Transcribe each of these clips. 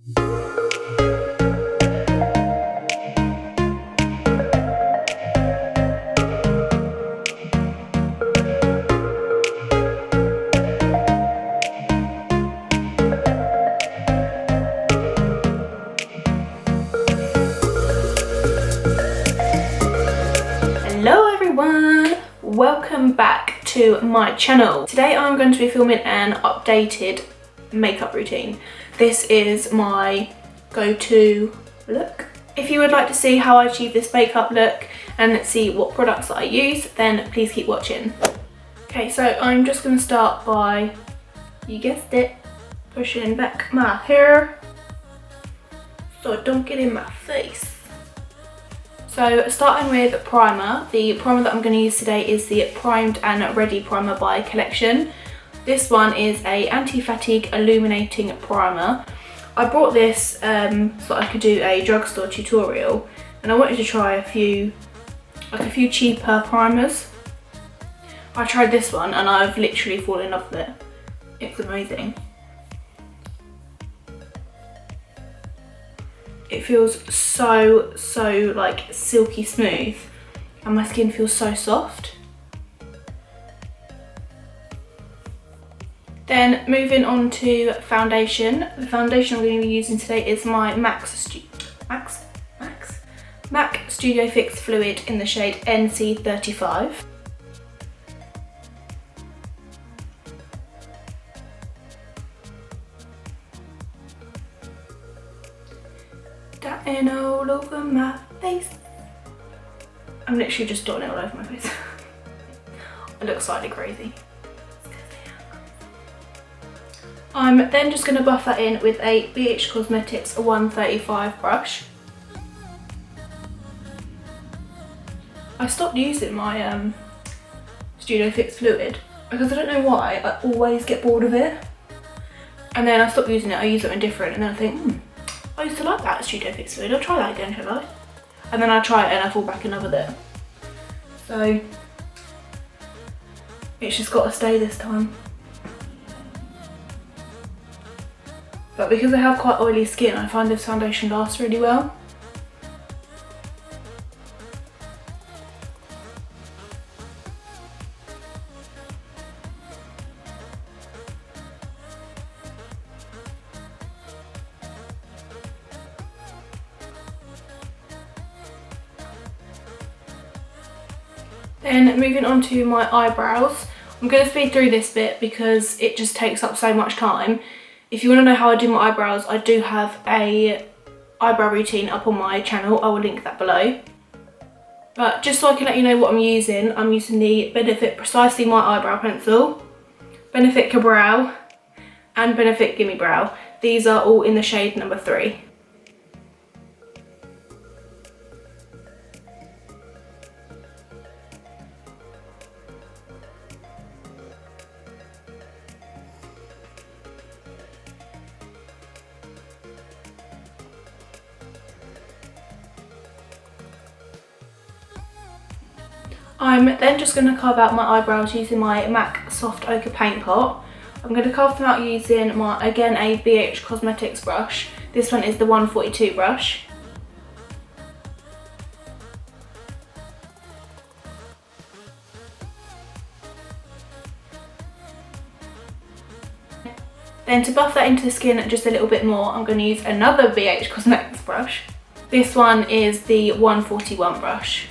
Hello everyone, welcome back to my channel. Today I'm going to be filming an updated makeup routine. This is my go-to look. If you would like to see how I achieve this makeup look and see what products that I use, then please keep watching. Okay, so I'm just going to start by, you guessed it, pushing back my hair so it don't get in my face. So starting with primer, the primer that I'm going to use today is the Primed and Ready Primer by Collection. This one is a anti-fatigue illuminating primer. I bought this so I could do a drugstore tutorial, and I wanted to try a few cheaper primers. I tried this one and I've literally fallen in love with it. It's amazing. It feels so like silky smooth and my skin feels so soft. Then moving on to foundation. The foundation I'm going to be using today is my MAC Studio Fix Fluid in the shade NC35. Dotting all over my face. I'm literally just dotting it all over my face. I look slightly crazy. I'm then just going to buff that in with a BH Cosmetics 135 brush. I stopped using my Studio Fix Fluid because I don't know why, I always get bored of it. And then I stopped using it, I use something different, and then I think, I used to like that Studio Fix Fluid, I'll try that again, shall I? And then I try it and I fall back in love with it. So, it's just got to stay this time. But because I have quite oily skin, I find this foundation lasts really well. Then moving on to my eyebrows. I'm going to speed through this bit because it just takes up so much time. If you want to know how I do my eyebrows, I do have a eyebrow routine up on my channel. I will link that below. But just so I can let you know what I'm using the Benefit Precisely My Eyebrow Pencil, Benefit Ka-Brow and Benefit Gimme Brow. These are all in the shade number 3. I'm then just going to carve out my eyebrows using my MAC Soft Ochre Paint Pot. I'm going to carve them out using again a BH Cosmetics brush. This one is the 142 brush. Then to buff that into the skin just a little bit more, I'm going to use another BH Cosmetics brush. This one is the 141 brush.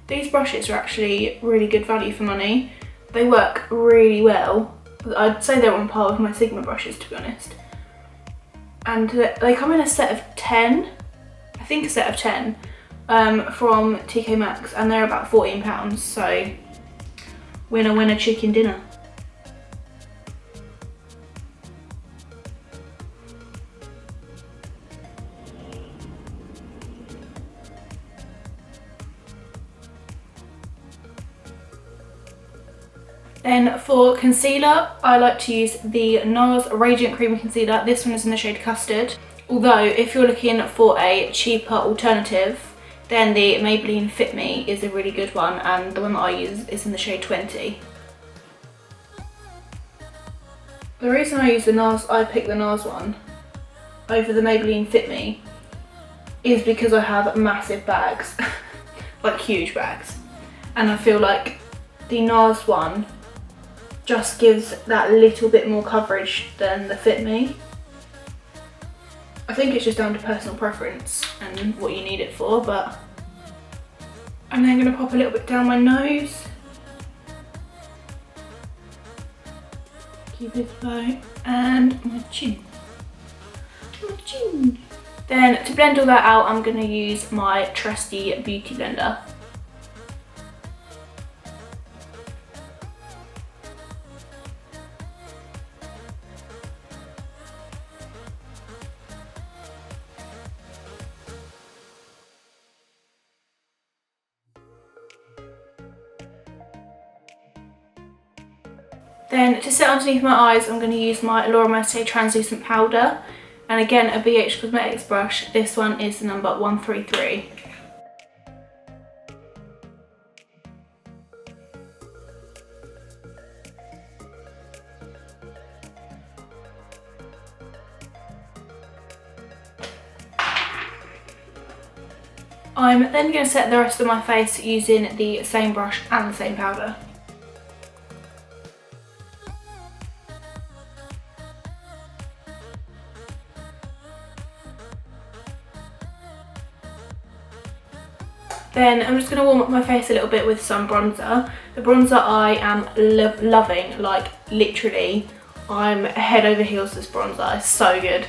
These brushes are actually really good value for money. They work really well. I'd say they're on par with my Sigma brushes, to be honest. And they come in a set of 10, I think a set of 10, from TK Maxx, and they're about £14, so winner winner chicken dinner. Then for concealer, I like to use the NARS Radiant Cream Concealer. This one is in the shade Custard. Although, if you're looking for a cheaper alternative, Then the Maybelline Fit Me is a really good one, and the one that I use is in the shade 20. The reason I picked the NARS one over the Maybelline Fit Me is because I have massive bags, like huge bags, and I feel like the NARS one just gives that little bit more coverage than the Fit Me. I think it's just down to personal preference and what you need it for, but I'm then going to pop a little bit down my nose. Keep it low, and my chin. Then to blend all that out, I'm going to use my trusty beauty blender. Then to set underneath my eyes, I'm going to use my Laura Mercier translucent powder, and again a BH Cosmetics brush. This one is the number 133. I'm then going to set the rest of my face using the same brush and the same powder. Then I'm just going to warm up my face a little bit with some bronzer. The bronzer I am loving, like literally, I'm head over heels for this bronzer, it's so good.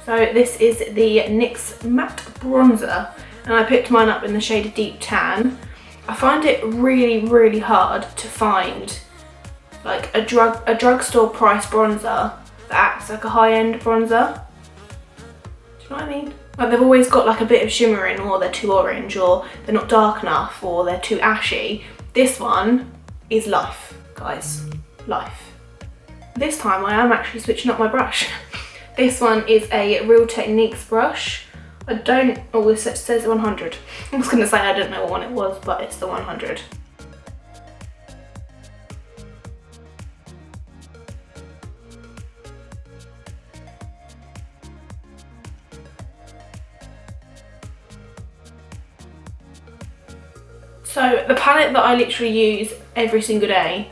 So this is the NYX Matte Bronzer, and I picked mine up in the shade Deep Tan. I find it really hard to find like a drugstore price bronzer that acts like a high-end bronzer. Do you know what I mean? Like they've always got like a bit of shimmer in, or they're too orange, or they're not dark enough, or they're too ashy. This one is life, guys, life. This time I am actually switching up my brush. This one is a Real Techniques brush. Oh, it says 100. I was gonna say I don't know what one it was, but it's the 100. So the palette that I literally use every single day,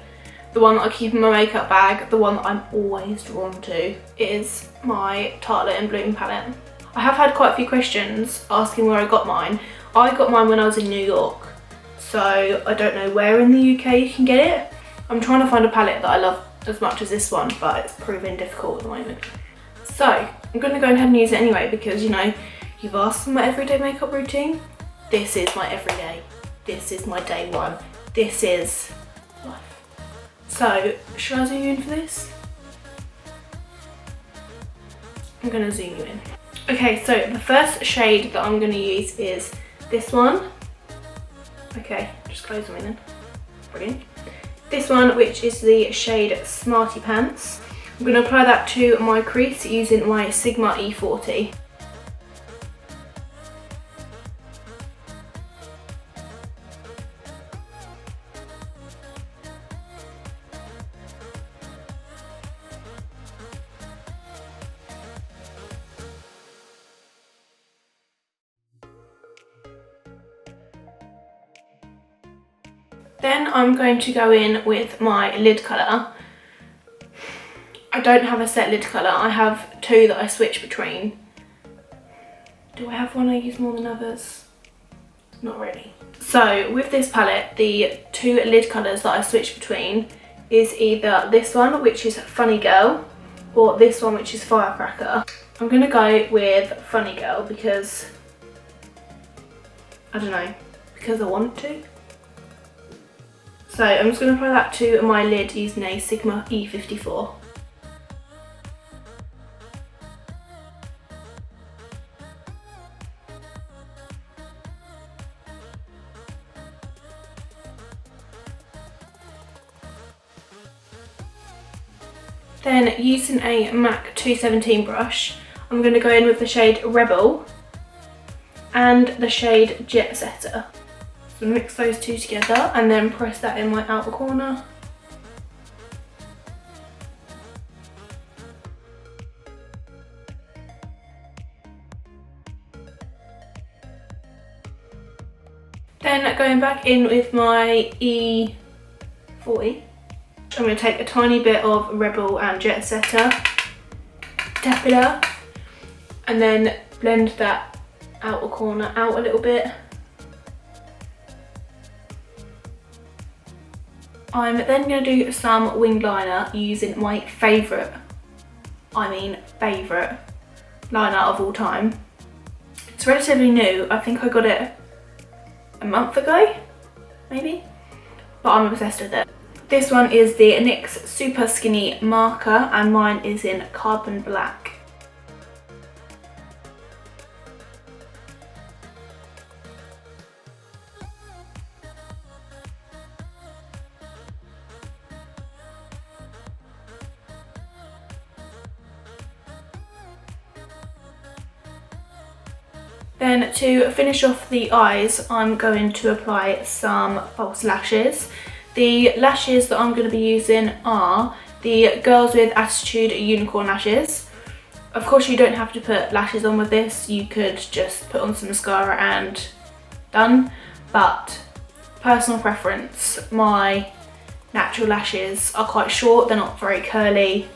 the one that I keep in my makeup bag, the one that I'm always drawn to, is my Tartelette in Bloom palette. I have had quite a few questions asking where I got mine. I got mine when I was in New York, so I don't know where in the UK you can get it. I'm trying to find a palette that I love as much as this one, but it's proving difficult at the moment. So I'm going to go ahead and use it anyway, because you know, you've asked for my everyday makeup routine. This is my everyday. This is my day one. This is life. So, should I zoom you in for this? I'm gonna zoom you in. Okay, so the first shade that I'm gonna use is this one. Okay, just close them in then. Brilliant. This one, which is the shade Smarty Pants. I'm gonna apply that to my crease using my Sigma E40. Then I'm going to go in with my lid colour. I don't have a set lid colour, I have two that I switch between. Do I have one I use more than others? Not really. So with this palette, the two lid colours that I switch between is either this one, which is Funny Girl, or this one, which is Firecracker. I'm going to go with Funny Girl because, I don't know, because I want to. So I'm just going to apply that to my lid using a Sigma E54. Then using a MAC 217 brush, I'm going to go in with the shade Rebel, and the shade Jet Setter. So mix those two together and then press that in my outer corner. Then going back in with my E40, I'm going to take a tiny bit of Rebel and Jet Setter, tap it up, and then blend that outer corner out a little bit. I'm then going to do some winged liner using my favourite liner of all time. It's relatively new. I think I got it a month ago, maybe, but I'm obsessed with it. This one is the NYX Super Skinny Marker and mine is in Carbon Black. Then to finish off the eyes, I'm going to apply some false lashes. The lashes that I'm going to be using are the Girls with Attitude Unicorn Lashes. Of course you don't have to put lashes on with this, you could just put on some mascara and done. But personal preference, my natural lashes are quite short, they're not very curly,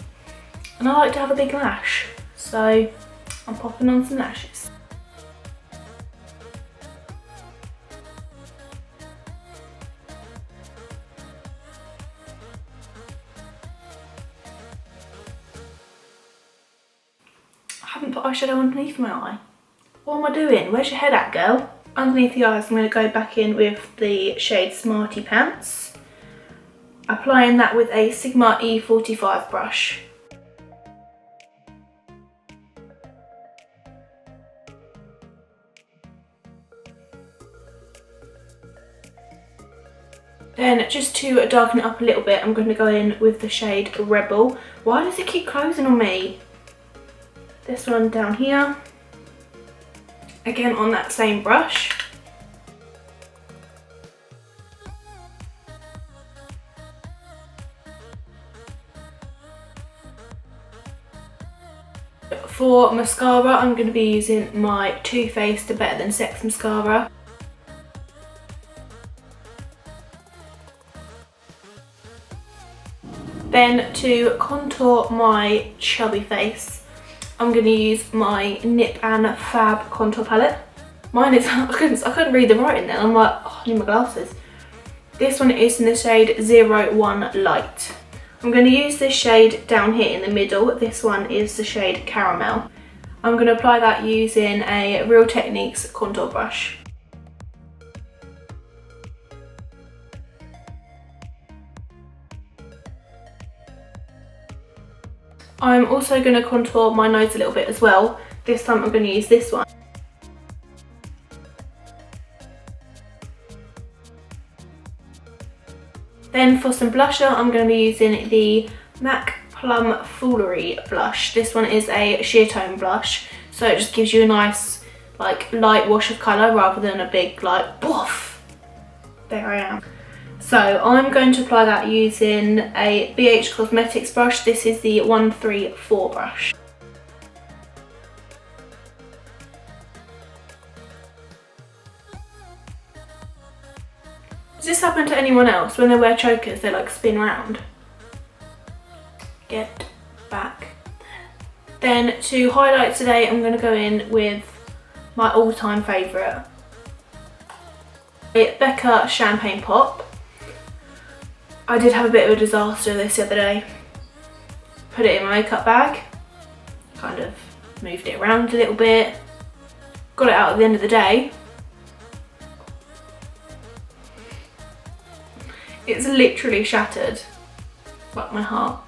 and I like to have a big lash. So I'm popping on some lashes. I haven't put eyeshadow underneath my eye. What am I doing? Where's your head at, girl? Underneath the eyes, I'm going to go back in with the shade Smarty Pants, applying that with a Sigma E45 brush. Then just to darken it up a little bit, I'm going to go in with the shade Rebel. Why does it keep closing on me? This one down here, again on that same brush. For mascara, I'm going to be using my Too Faced Better Than Sex mascara. Then to contour my chubby face, I'm going to use my Nip and Fab contour palette. Mine is, I couldn't read the writing then, I'm like, oh, I need my glasses. This one is in the shade 01 Light. I'm going to use this shade down here in the middle. This one is the shade Caramel. I'm going to apply that using a Real Techniques contour brush. I'm also going to contour my nose a little bit as well. This time I'm going to use this one. Then for some blusher, I'm going to be using the MAC Plum Foolery blush. This one is a sheer tone blush, so it just gives you a nice like light wash of colour rather than a big like boof. There I am. So I'm going to apply that using a BH Cosmetics brush. This is the 134 brush. Does this happen to anyone else? When they wear chokers, they like spin round? Get back. Then to highlight today, I'm going to go in with my all-time favourite, Becca Champagne Pop. I did have a bit of a disaster this the other day. Put it in my makeup bag, kind of moved it around a little bit, got it out at the end of the day. It's literally shattered, like my heart.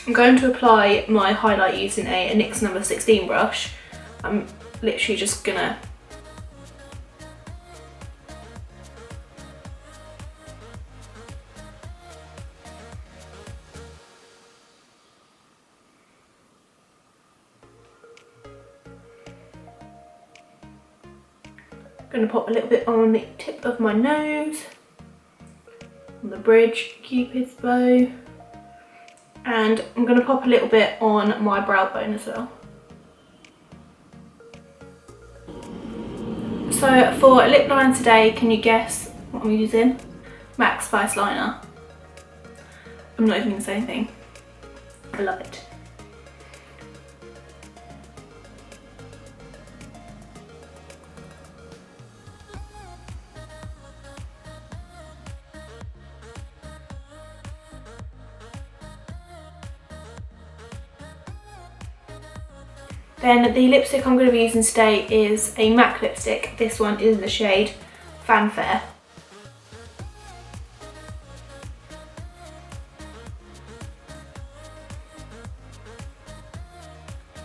I'm going to apply my highlight using a NYX number 16 brush. I'm literally just gonna going to pop a little bit on the tip of my nose, on the bridge, Cupid's bow, and I'm going to pop a little bit on my brow bone as well. So for lip liner today, can you guess what I'm using? MAC Spice Liner. I'm not even going to say anything. I love it. Then the lipstick I'm going to be using today is a MAC lipstick. This one is the shade Fanfare.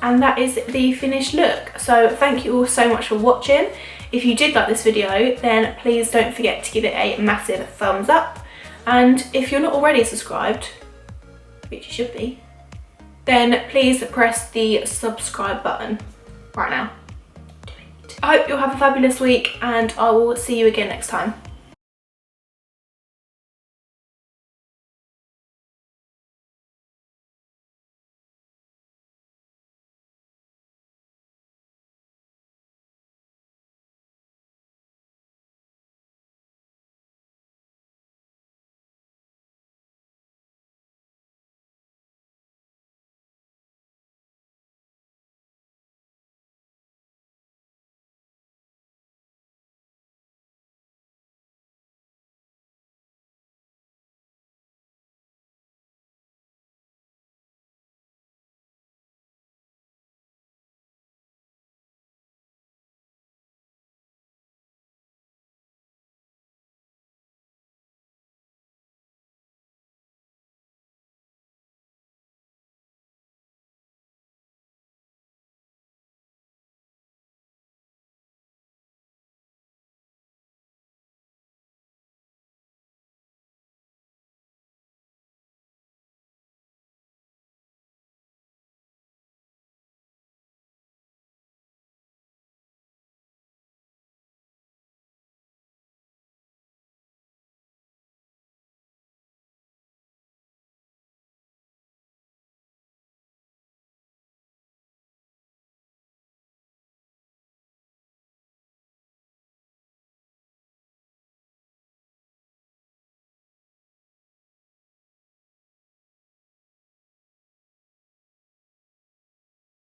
And that is the finished look. So thank you all so much for watching. If you did like this video, then please don't forget to give it a massive thumbs up. And if you're not already subscribed, which you should be, then please press the subscribe button right now. Do it. I hope you'll have a fabulous week, and I will see you again next time.